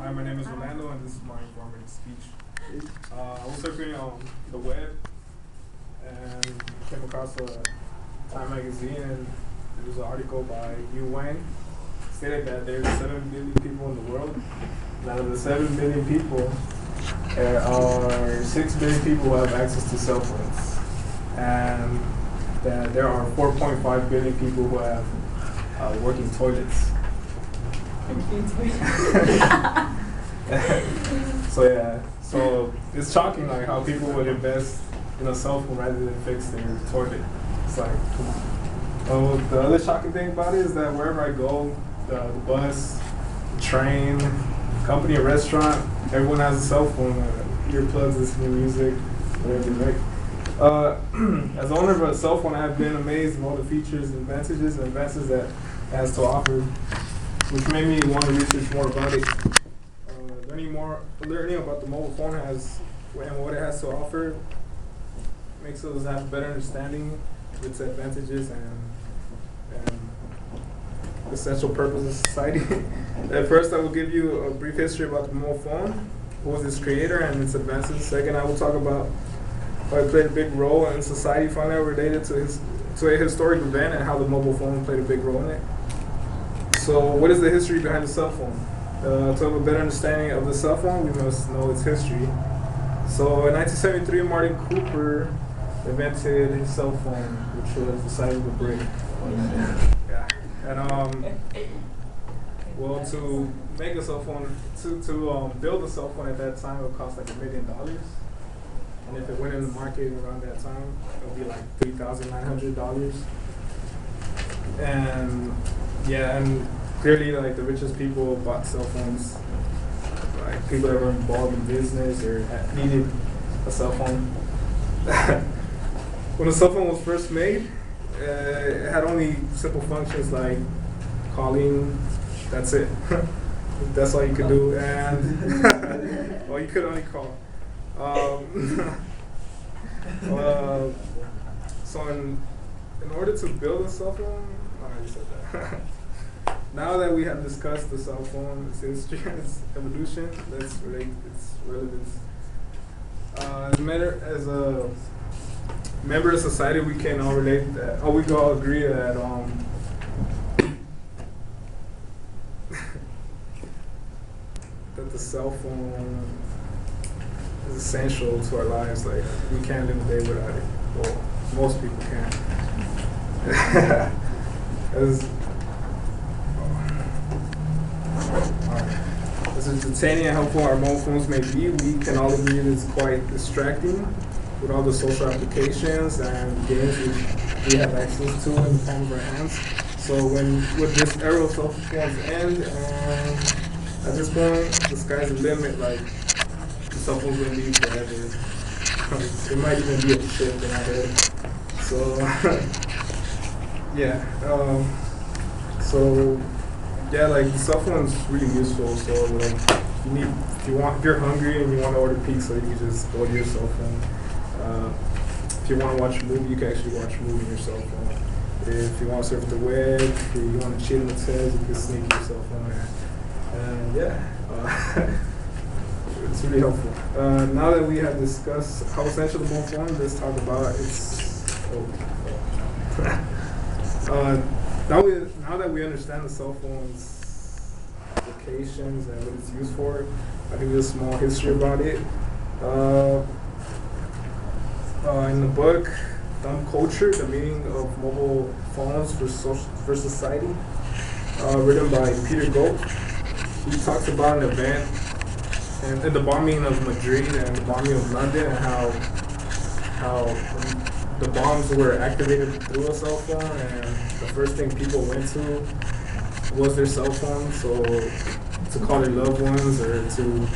Hi, my name is Orlando, and this is my informative speech. I was surfing on the web and came across a Time magazine, and there was an article by Yu Wang stated that there's 7 billion people in the world. And out of the 7 billion people, there are 6 billion people who have access to cell phones, and that there are 4.5 billion people who have working toilets. So it's shocking, like how people would invest in a cell phone rather than fix their toilet. It's like, come on. The other shocking thing about it is that wherever I go, the bus, the train, company, or restaurant, everyone has a cell phone, earplugs, listening to music, whatever, right? As owner of a cell phone, I have been amazed at all the features and advances that it has to offer, which made me want to research more about it. Learning about the mobile phone and what it has to offer makes us have a better understanding of its advantages and essential purpose of society. At first, I will give you a brief history about the mobile phone, who was its creator and its advances. Second, I will talk about how it played a big role in society, finally related to a historic event and how the mobile phone played a big role in it. So what is the history behind the cell phone? To have a better understanding of the cell phone, we must know its history. So in 1973, Martin Cooper invented his cell phone, which was the size of a brick. Yeah. And well, to make a cell phone, to build a cell phone at that time, it would cost like $1 million. And if it went in the market around that time, it would be like $3,900. And yeah, and clearly, like, the richest people bought cell phones. Like, people that were involved in business or needed a cell phone. When the cell phone was first made, it had only simple functions like calling. That's it. That's all you could do, and well, you could only call. So in order to build a cell phone, I already said that. Now that we have discussed the cell phone, its history, and its evolution, let's relate its relevance. As a member of society, we can all relate that, we can all agree that that the cell phone is essential to our lives. Like, we can't live a day without it. Well, most people can't. As entertaining and helpful our mobile phones may be, we can all agree that it's quite distracting with all the social applications and games which we have access to in the palm of our hands. So with this era of cell phones end, at this point, the sky's the limit. Like, the cell phone's going to be forever. It might even be a chip in our head. So, yeah. Yeah, like, the cell phone is really useful. So, like, if you're hungry and you want to order pizza, you can just go to your cell phone. If you want to watch a movie, you can actually watch a movie on your cell phone. If you want to surf the web, if you want to cheat on the test, you can sneak your cell phone there. And yeah, it's really helpful. Now that we have discussed how essential the mobile phone is, let's talk about its. Now that we understand the cell phone's applications and what it's used for, I'll give you a small history about it. In the book, Dumb Culture, The Meaning of Mobile Phones for Society, written by Peter Gold, he talks about an event and the bombing of Madrid and the bombing of London, and how the bombs were activated through a cell phone, and the first thing people went to was their cell phone, so to call their loved ones or to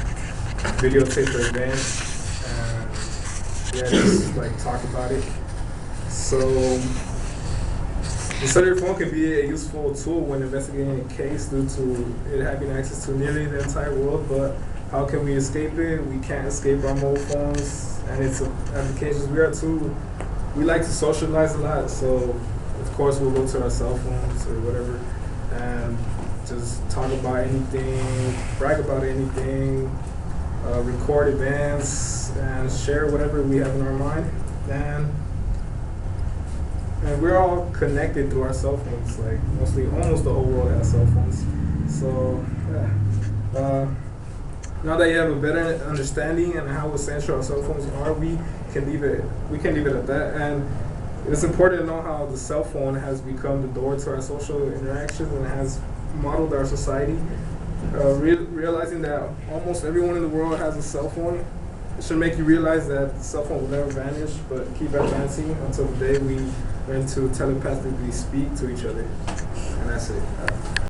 videotape their event, and yeah, just like talk about it. So the cellular phone can be a useful tool when investigating a case due to it having access to nearly the entire world, but how can we escape it? We can't escape our mobile phones and its applications. We like to socialize a lot, so of course we'll go to our cell phones or whatever. And just talk about anything, brag about anything, record events, and share whatever we have in our mind. And we're all connected through our cell phones. Like almost the whole world has cell phones. So now that you have a better understanding and how essential our cell phones are, we can leave it at that. And it's important to know how the cell phone has become the door to our social interactions and has modeled our society. Realizing that almost everyone in the world has a cell phone, it should make you realize that the cell phone will never vanish, but keep advancing until the day we learn to telepathically speak to each other. And that's it.